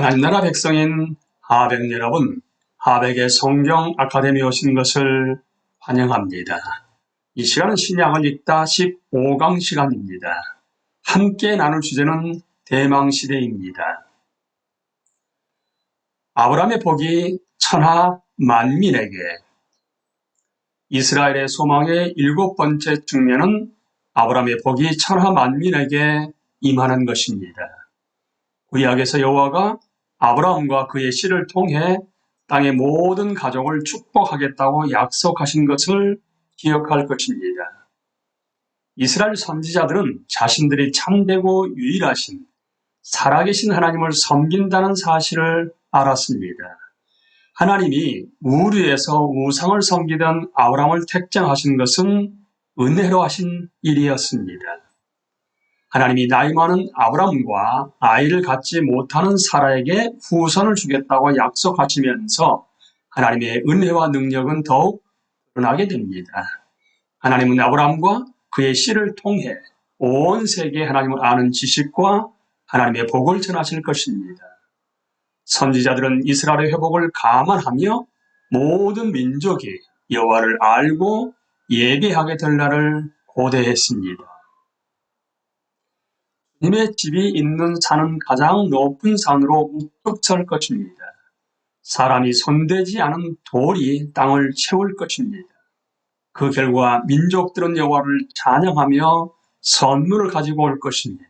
하나님 나라 백성인 하백 여러분, 하백의 성경 아카데미에 오신 것을 환영합니다. 이 시간은 신약을 읽다 15강 시간입니다. 함께 나눌 주제는 대망시대입니다. 아브라함의 복이 천하 만민에게, 이스라엘의 소망의 7번째 측면은 아브라함의 복이 천하 만민에게 임하는 것입니다. 구약에서 여호와가 아브라함과 그의 씨를 통해 땅의 모든 가족을 축복하겠다고 약속하신 것을 기억할 것입니다. 이스라엘 선지자들은 자신들이 참되고 유일하신 살아계신 하나님을 섬긴다는 사실을 알았습니다. 하나님이 우르에서 우상을 섬기던 아브라함을 택정하신 것은 은혜로 하신 일이었습니다. 하나님이 나이 많은 아브라함과 아이를 갖지 못하는 사라에게 후손을 주겠다고 약속하시면서 하나님의 은혜와 능력은 더욱 드러나게 됩니다. 하나님은 아브라함과 그의 씨를 통해 온 세계에 하나님을 아는 지식과 하나님의 복을 전하실 것입니다. 선지자들은 이스라엘의 회복을 감안하며 모든 민족이 여호와를 알고 예배하게 될 날을 고대했습니다. 주님의 집이 있는 산은 가장 높은 산으로 우뚝 설 것입니다. 사람이 손대지 않은 돌이 땅을 채울 것입니다. 그 결과 민족들은 여호와를 찬양하며 선물을 가지고 올 것입니다.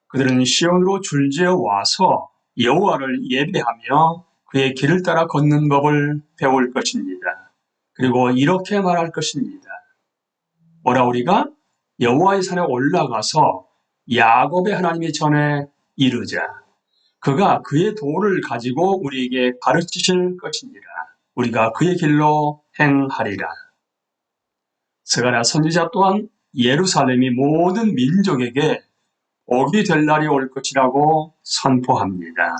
그들은 시온으로 줄지어 와서 여호와를 예배하며 그의 길을 따라 걷는 법을 배울 것입니다. 그리고 이렇게 말할 것입니다. 오라 우리가 여호와의 산에 올라가서 야곱의 하나님의 전에 이르자. 그가 그의 도를 가지고 우리에게 가르치실 것이니라. 우리가 그의 길로 행하리라. 스가랴 선지자 또한 예루살렘이 모든 민족에게 복이 될 날이 올 것이라고 선포합니다.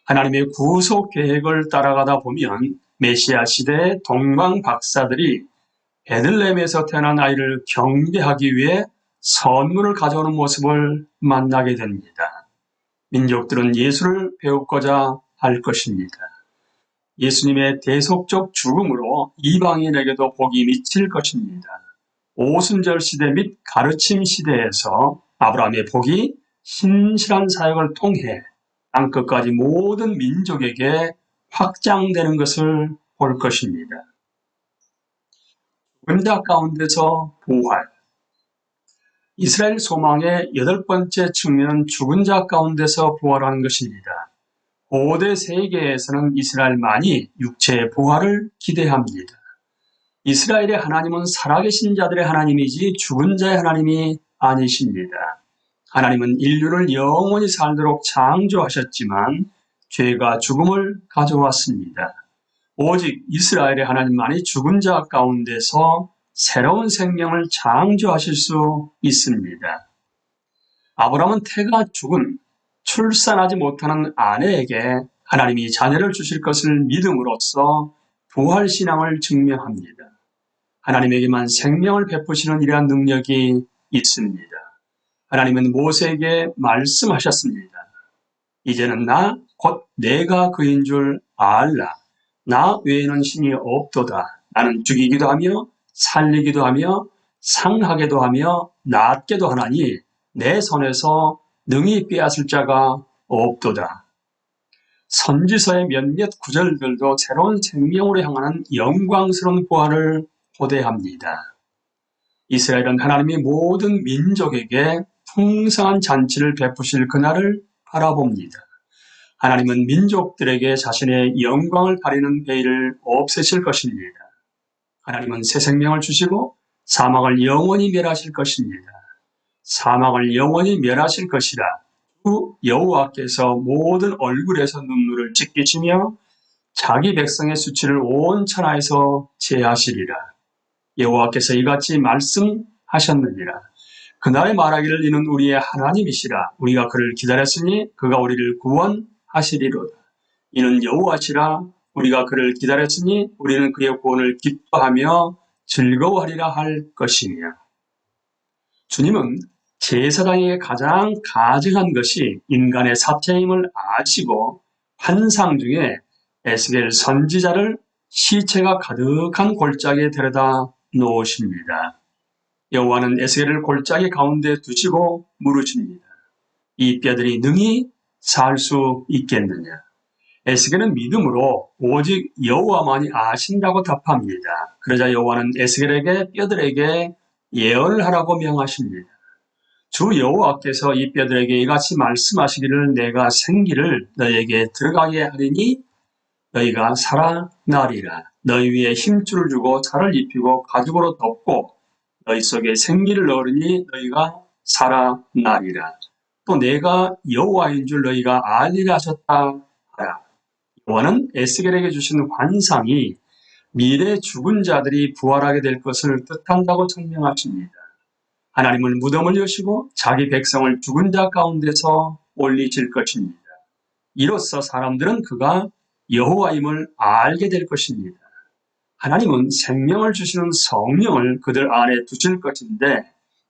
하나님의 구속 계획을 따라가다 보면 메시아 시대의 동방 박사들이 베들레헴에서 태어난 아이를 경배하기 위해 선물을 가져오는 모습을 만나게 됩니다. 민족들은 예수를 배우고자 할 것입니다. 예수님의 대속적 죽음으로 이방인에게도 복이 미칠 것입니다. 오순절 시대 및 가르침 시대에서 아브라함의 복이 신실한 사역을 통해 땅끝까지 모든 민족에게 확장되는 것을 볼 것입니다. 죽은 자 가운데서 부활. 이스라엘 소망의 8번째 측면은 죽은 자 가운데서 부활하는 것입니다. 고대 세계에서는 이스라엘만이 육체의 부활을 기대합니다. 이스라엘의 하나님은 살아계신 자들의 하나님이지 죽은 자의 하나님이 아니십니다. 하나님은 인류를 영원히 살도록 창조하셨지만 죄가 죽음을 가져왔습니다. 오직 이스라엘의 하나님만이 죽은 자 가운데서 새로운 생명을 창조하실 수 있습니다. 아브라함은 태가 죽은 출산하지 못하는 아내에게 하나님이 자녀를 주실 것을 믿음으로써 부활신앙을 증명합니다. 하나님에게만 생명을 베푸시는 이러한 능력이 있습니다. 하나님은 모세에게 말씀하셨습니다. 이제는 나 곧 내가 그인 줄 알라. 나 외에는 신이 없도다. 나는 죽이기도 하며 살리기도 하며 상하게도 하며 낫게도 하나니 내 손에서 능히 빼앗을 자가 없도다. 선지서의 몇몇 구절들도 새로운 생명으로 향하는 영광스러운 부활을 고대합니다. 이스라엘은 하나님이 모든 민족에게 풍성한 잔치를 베푸실 그날을 바라봅니다. 하나님은 민족들에게 자신의 영광을 가리는 베일을 없애실 것입니다. 하나님은 새 생명을 주시고 사망을 영원히 멸하실 것입니다. 사망을 영원히 멸하실 것이라 주 여호와께서 모든 얼굴에서 눈물을 찢기시며 자기 백성의 수치를 온 천하에서 제하시리라. 여호와께서 이같이 말씀하셨느니라. 그날에 말하기를 이는 우리의 하나님이시라. 우리가 그를 기다렸으니 그가 우리를 구원하시리로다. 이는 여호와시라. 우리가 그를 기다렸으니 우리는 그의 구원을 기뻐하며 즐거워하리라 할 것이며. 주님은 제사장에게 가장 가증한 것이 인간의 사체임을 아시고 환상 중에 에스겔 선지자를 시체가 가득한 골짜기에 데려다 놓으십니다. 여호와는 에스겔을 골짜기 가운데 두시고 물으십니다. 이 뼈들이 능히 살 수 있겠느냐? 에스겔은 믿음으로 오직 여호와만이 아신다고 답합니다. 그러자 여호와는 에스겔에게 뼈들에게 예언을 하라고 명하십니다. 주 여호와께서 이 뼈들에게 이같이 말씀하시기를 내가 생기를 너희에게 들어가게 하리니 너희가 살아나리라. 너희 위에 힘줄을 주고 살을 입히고 가죽으로 덮고 너희 속에 생기를 넣으니 너희가 살아나리라. 또 내가 여호와인 줄 너희가 알리라 하셨다 하라. 여호와는 에스겔에게 주신 환상이 미래 죽은 자들이 부활하게 될 것을 뜻한다고 설명하십니다. 하나님은 무덤을 여시고 자기 백성을 죽은 자 가운데서 올리실 것입니다. 이로써 사람들은 그가 여호와임을 알게 될 것입니다. 하나님은 생명을 주시는 성령을 그들 안에 두실 것인데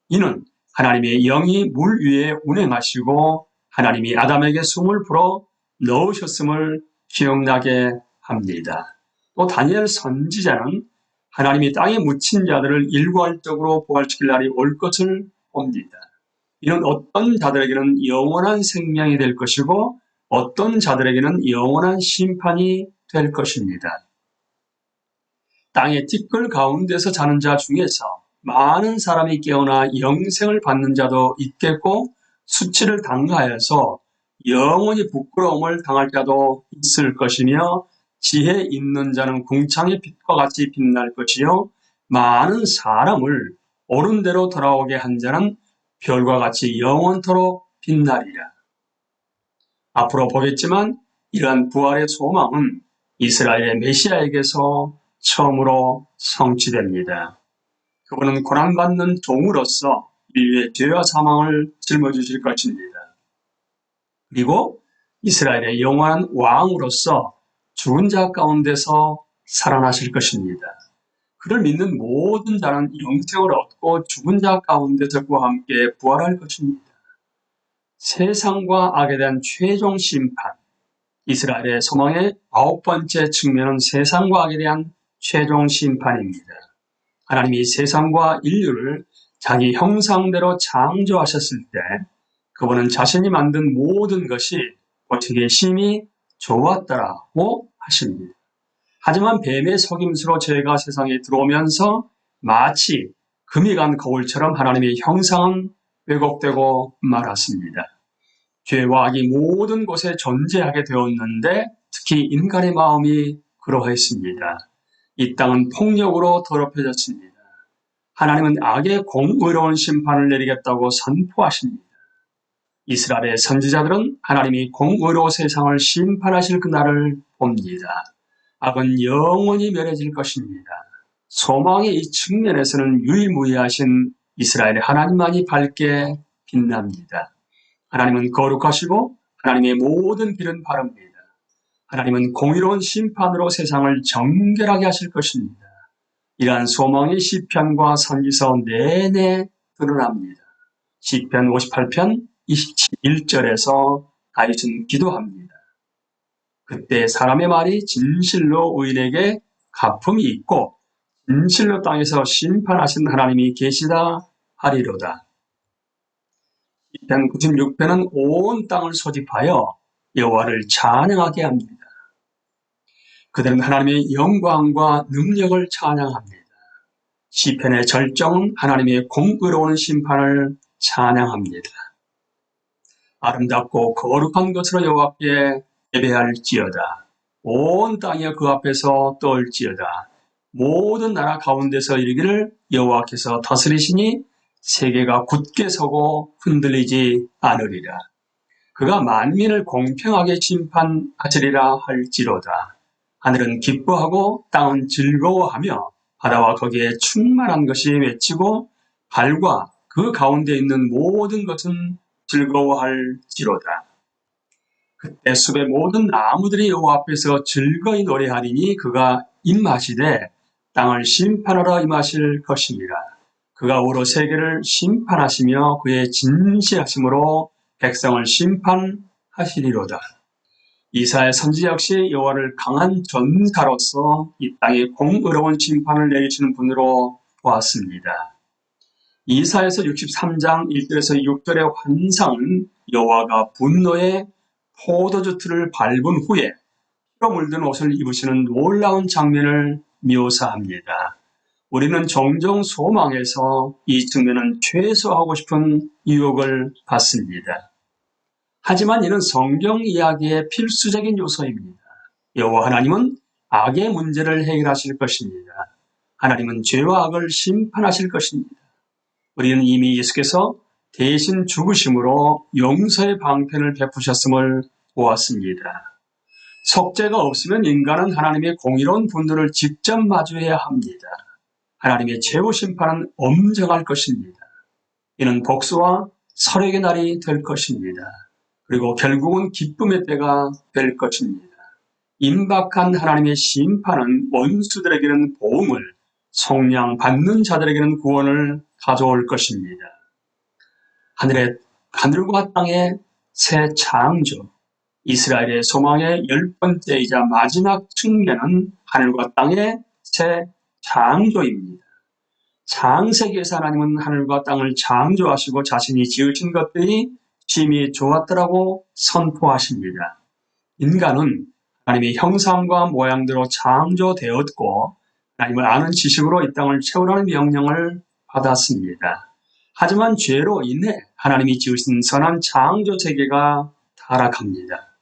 이는 하나님의 영이 물 위에 운행하시고 하나님이 아담에게 숨을 불어 넣으셨음을 기억나게 합니다. 또 다니엘 선지자는 하나님이 땅에 묻힌 자들을 일괄적으로 부활시킬 날이 올 것을 봅니다. 이는 어떤 자들에게는 영원한 생명이 될 것이고 어떤 자들에게는 영원한 심판이 될 것입니다. 땅의 티끌 가운데서 자는 자 중에서 많은 사람이 깨어나 영생을 받는 자도 있겠고 수치를 당하여서 영원히 부끄러움을 당할 자도 있을 것이며 지혜 있는 자는 궁창의 빛과 같이 빛날 것이요 많은 사람을 옳은 대로 돌아오게 한 자는 별과 같이 영원토록 빛나리라. 앞으로 보겠지만 이러한 부활의 소망은 이스라엘의 메시아에게서 처음으로 성취됩니다. 그분은 고난받는 종으로서 인류의 죄와 사망을 짊어지실 것입니다. 그리고 이스라엘의 영원한 왕으로서 죽은 자 가운데서 살아나실 것입니다. 그를 믿는 모든 자는 영생을 얻고 죽은 자 가운데서 그와 함께 부활할 것입니다. 세상과 악에 대한 최종 심판, 이스라엘의 소망의 9번째 측면은 세상과 악에 대한 최종 심판입니다. 하나님이 세상과 인류를 자기 형상대로 창조하셨을 때 그분은 자신이 만든 모든 것이 보시기에 심히 좋았더라고 하십니다. 하지만 뱀의 속임수로 죄가 세상에 들어오면서 마치 금이 간 거울처럼 하나님의 형상은 왜곡되고 말았습니다. 죄와 악이 모든 곳에 존재하게 되었는데 특히 인간의 마음이 그러했습니다. 이 땅은 폭력으로 더럽혀졌습니다. 하나님은 악의 공의로운 심판을 내리겠다고 선포하십니다. 이스라엘의 선지자들은 하나님이 공의로 세상을 심판하실 그날을 봅니다. 악은 영원히 멸해질 것입니다. 소망의 이 측면에서는 유일무이하신 이스라엘의 하나님만이 밝게 빛납니다. 하나님은 거룩하시고 하나님의 모든 길은 바릅니다. 하나님은 공의로운 심판으로 세상을 정결하게 하실 것입니다. 이러한 소망의 시편과 선지서 내내 드러납니다. 시편 58편 21절에서 다윗은 기도합니다. 그때 사람의 말이 진실로 의인에게 갚음이 있고 진실로 땅에서 심판하신 하나님이 계시다 하리로다. 시편 96편은 온 땅을 소집하여 여호와를 찬양하게 합니다. 그들은 하나님의 영광과 능력을 찬양합니다. 시편의 절정은 하나님의 공의로운 심판을 찬양합니다. 아름답고 거룩한 것으로 여호와께 예배할지어다. 온 땅이 그 앞에서 떨지어다. 모든 나라 가운데서 이르기를 여호와께서 다스리시니 세계가 굳게 서고 흔들리지 않으리라. 그가 만민을 공평하게 심판하시리라 할지로다. 하늘은 기뻐하고 땅은 즐거워하며 바다와 거기에 충만한 것이 외치고 달과 그 가운데 있는 모든 것은 즐거워할지로다. 그때 숲의 모든 나무들이 여호와 앞에서 즐거이 노래하리니 그가 임하시되 땅을 심판하러 임하실 것이니라. 그가 오로 세계를 심판하시며 그의 진실하심으로 백성을 심판하시리로다. 이사야 선지자 역시 여호와를 강한 전사로서 이 땅에 공의로운 심판을 내리시는 분으로 보았습니다. 이사야서 63장 1절에서 6절의 환상은 여호와가 분노의 포도주 틀을 밟은 후에 피로 물든 옷을 입으시는 놀라운 장면을 묘사합니다. 우리는 종종 소망에서 이 측면은 최소화하고 싶은 유혹을 받습니다. 하지만 이는 성경 이야기의 필수적인 요소입니다. 여호와 하나님은 악의 문제를 해결하실 것입니다. 하나님은 죄와 악을 심판하실 것입니다. 우리는 이미 예수께서 대신 죽으심으로 용서의 방편을 베푸셨음을 보았습니다. 속죄가 없으면 인간은 하나님의 공의로운 분노를 직접 마주해야 합니다. 하나님의 최후 심판은 엄정할 것입니다. 이는 복수와 설욕의 날이 될 것입니다. 그리고 결국은 기쁨의 때가 될 것입니다. 임박한 하나님의 심판은 원수들에게는 보응을, 속량 받는 자들에게는 구원을 가져올 것입니다. 하늘과 땅의 새 창조, 이스라엘의 소망의 10번째이자 마지막 측면은 하늘과 땅의 새 창조입니다. 창세기에서 하나님은 하늘과 땅을 창조하시고 자신이 지으신 것들이 심히 좋았더라고 선포하십니다. 인간은 하나님의 형상과 모양대로 창조되었고 하나님을 아는 지식으로 이 땅을 채우라는 명령을 받았습니다. 하지만 죄로 인해 하나님이 지으신 선한 창조 세계가 타락합니다.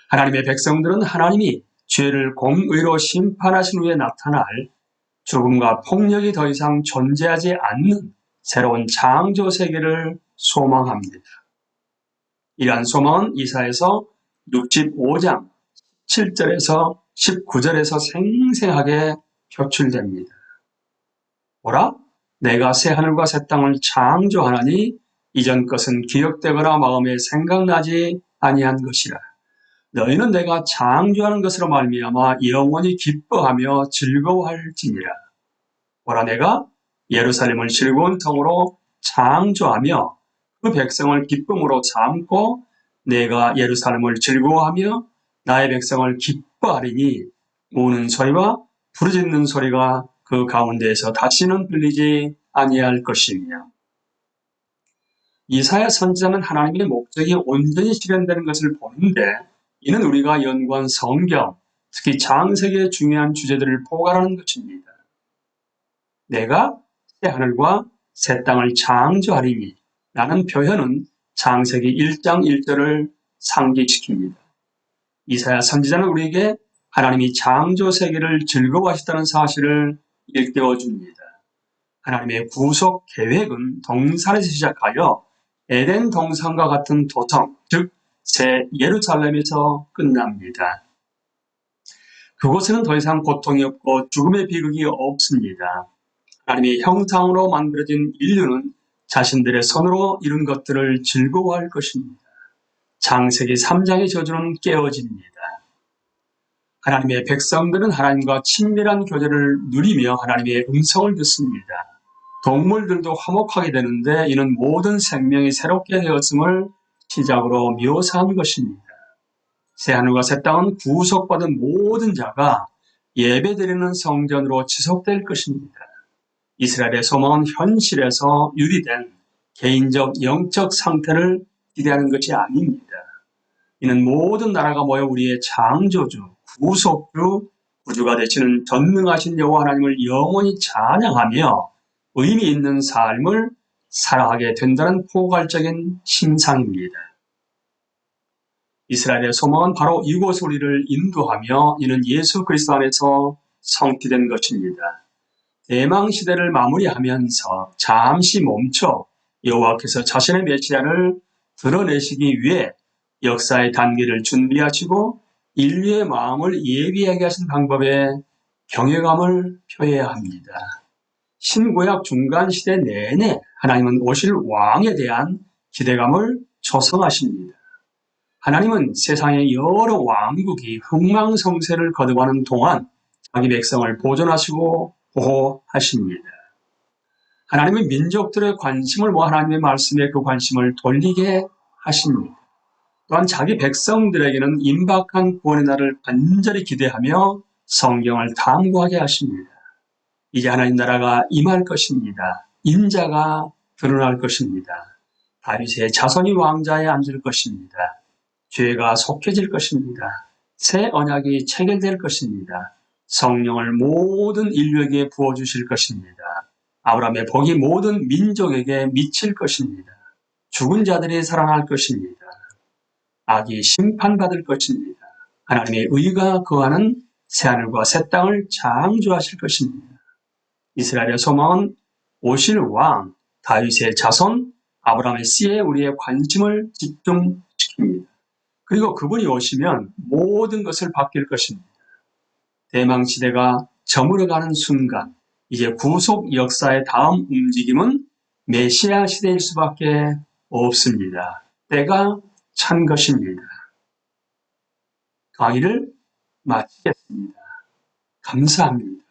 하나님의 백성들은 하나님이 죄를 공의로 심판하신 후에 나타날 죽음과 폭력이 더 이상 존재하지 않는 새로운 창조 세계를 소망합니다. 이러한 소망은 이사야서 65장 7절에서 19절에서 생생하게 표출됩니다. 보라, 내가 새 하늘과 새 땅을 창조하나니 이전 것은 기억되거나 마음에 생각나지 아니한 것이라. 너희는 내가 창조하는 것으로 말미암아 영원히 기뻐하며 즐거워할지니라. 보라, 내가 예루살렘을 즐거운 성으로 창조하며 그 백성을 기쁨으로 삼고 내가 예루살렘을 즐거워하며 나의 백성을 기뻐하리니 우는 소리와 부르짖는 소리가 그 가운데에서 다시는 들리지 아니할 것이며. 이사야 선지자는 하나님의 목적이 온전히 실현되는 것을 보는데 이는 우리가 연구한 성경, 특히 창세기의 중요한 주제들을 포괄하는 것입니다. 내가 새 하늘과 새 땅을 창조하리니 라는 표현은 창세기 1장 1절을 상기시킵니다. 이사야 선지자는 우리에게 하나님이 창조 세계를 즐거워하시다는 사실을 일깨워줍니다. 하나님의 구속 계획은 동산에서 시작하여 에덴 동산과 같은 도성, 즉 새 예루살렘에서 끝납니다. 그곳에는 더 이상 고통이 없고 죽음의 비극이 없습니다. 하나님의 형상으로 만들어진 인류는 자신들의 손으로 이룬 것들을 즐거워할 것입니다. 창세기 3장의 저주는 깨어집니다. 하나님의 백성들은 하나님과 친밀한 교제를 누리며 하나님의 음성을 듣습니다. 동물들도 화목하게 되는데 이는 모든 생명이 새롭게 되었음을 시작으로 묘사한 것입니다. 새하늘과 새 땅은 구속받은 모든 자가 예배드리는 성전으로 지속될 것입니다. 이스라엘의 소망은 현실에서 유리된 개인적 영적 상태를 기대하는 것이 아닙니다. 이는 모든 나라가 모여 우리의 창조주, 구속주, 구주가 되시는 전능하신 여호와 하나님을 영원히 찬양하며 의미 있는 삶을 살아가게 된다는 포괄적인 신상입니다. 이스라엘의 소망은 바로 이곳 우리를 인도하며 이는 예수 그리스도 안에서 성취된 것입니다. 대망 시대를 마무리하면서 잠시 멈춰 여호와께서 자신의 메시아를 드러내시기 위해 역사의 단계를 준비하시고 인류의 마음을 예비하게 하신 방법에 경외감을 표해야 합니다. 신구약 중간시대 내내 하나님은 오실 왕에 대한 기대감을 조성하십니다. 하나님은 세상의 여러 왕국이 흥망성쇠를 거듭하는 동안 자기 백성을 보존하시고 보호하십니다. 하나님은 민족들의 관심을 하나님의 말씀에 그 관심을 돌리게 하십니다. 또한 자기 백성들에게는 임박한 구원의 날을 간절히 기대하며 성경을 탐구하게 하십니다. 이제 하나님 나라가 임할 것입니다. 인자가 드러날 것입니다. 다윗의 자손이 왕자에 앉을 것입니다. 죄가 속해질 것입니다. 새 언약이 체결될 것입니다. 성령을 모든 인류에게 부어주실 것입니다. 아브라함의 복이 모든 민족에게 미칠 것입니다. 죽은 자들이 살아날 것입니다. 악이 심판받을 것입니다. 하나님의 의가 거하는 새하늘과 새 땅을 창조하실 것입니다. 이스라엘의 소망은 오실 왕, 다윗의 자손, 아브라함의 씨에 우리의 관심을 집중시킵니다. 그리고 그분이 오시면 모든 것을 바뀔 것입니다. 대망시대가 저물어가는 순간, 이제 구속 역사의 다음 움직임은 메시아 시대일 수밖에 없습니다. 때가 찬 것입니다. 강의를 마치겠습니다. 감사합니다.